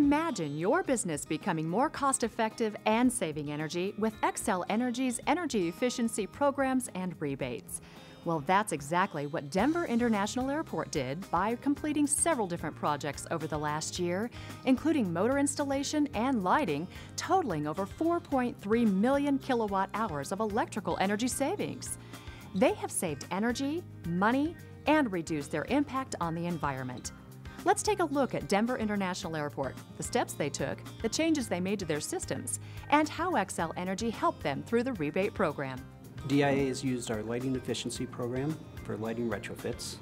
Imagine your business becoming more cost-effective and saving energy with Xcel Energy's energy efficiency programs and rebates. Well, that's exactly what Denver International Airport did by completing several different projects over the last year, including motor installation and lighting, totaling over 4.3 million kilowatt hours of electrical energy savings. They have saved energy, money, and reduced their impact on the environment. Let's take a look at Denver International Airport, the steps they took, the changes they made to their systems, and how Xcel Energy helped them through the rebate program. DIA has used our lighting efficiency program for lighting retrofits,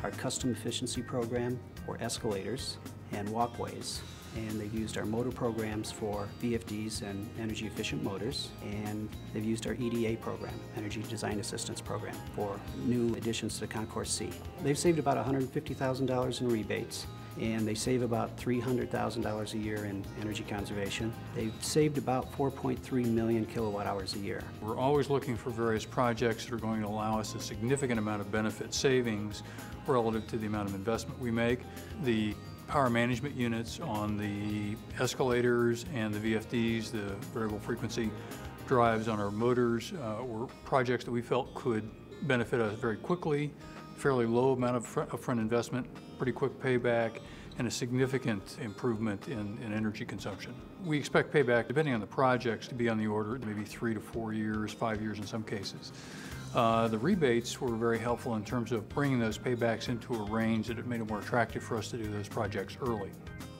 our custom efficiency program for escalators and walkways, and they've used our motor programs for VFDs and energy efficient motors, and they've used our EDA program, Energy Design Assistance Program, for new additions to the Concourse C. They've saved about $150,000 in rebates, and they save about $300,000 a year in energy conservation. They've saved about 4.3 million kilowatt hours a year. We're always looking for various projects that are going to allow us a significant amount of benefit savings relative to the amount of investment we make. The power management units on the escalators and the VFDs, the variable frequency drives on our motors, were projects that we felt could benefit us very quickly, fairly low amount of upfront investment, pretty quick payback, and a significant improvement in energy consumption. We expect payback, depending on the projects, to be on the order of maybe 3 to 4 years, 5 years in some cases. The rebates were very helpful in terms of bringing those paybacks into a range that it made it more attractive for us to do those projects early.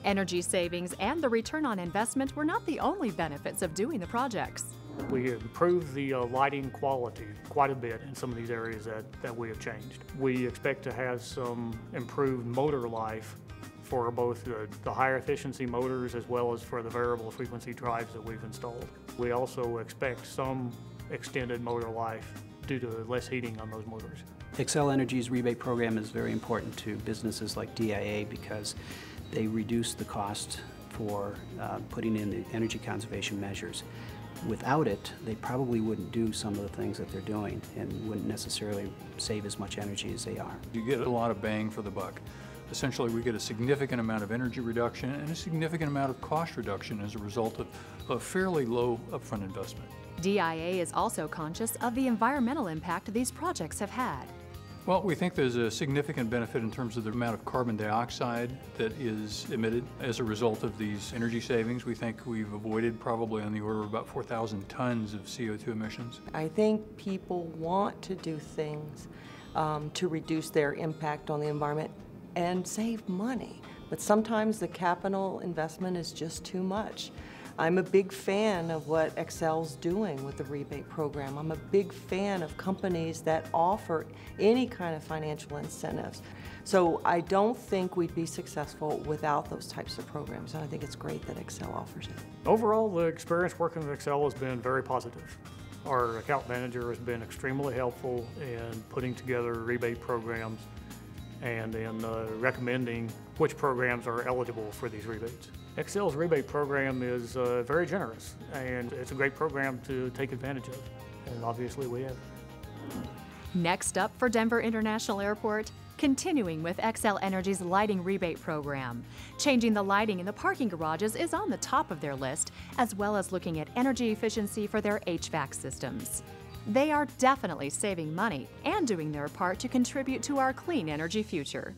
Energy savings and the return on investment were not the only benefits of doing the projects. We improved the lighting quality quite a bit in some of these areas that we have changed. We expect to have some improved motor life for both the higher efficiency motors as well as for the variable frequency drives that we've installed. We also expect some extended motor life due to less heating on those motors. Xcel Energy's rebate program is very important to businesses like DIA because they reduce the cost for putting in the energy conservation measures. Without it, they probably wouldn't do some of the things that they're doing and wouldn't necessarily save as much energy as they are. You get a lot of bang for the buck. Essentially, we get a significant amount of energy reduction and a significant amount of cost reduction as a result of a fairly low upfront investment. DIA is also conscious of the environmental impact these projects have had. Well, we think there's a significant benefit in terms of the amount of carbon dioxide that is emitted as a result of these energy savings. We think we've avoided probably on the order of about 4,000 tons of CO2 emissions. I think people want to do things to reduce their impact on the environment and save money, but sometimes the capital investment is just too much. I'm a big fan of what Xcel's doing with the rebate program. I'm a big fan of companies that offer any kind of financial incentives. So I don't think we'd be successful without those types of programs, and I think it's great that Xcel offers it. Overall, the experience working with Xcel has been very positive. Our account manager has been extremely helpful in putting together rebate programs and in recommending which programs are eligible for these rebates. Xcel's rebate program is very generous, and it's a great program to take advantage of, and obviously we have. Next up for Denver International Airport, continuing with Xcel Energy's lighting rebate program. Changing the lighting in the parking garages is on the top of their list, as well as looking at energy efficiency for their HVAC systems. They are definitely saving money and doing their part to contribute to our clean energy future.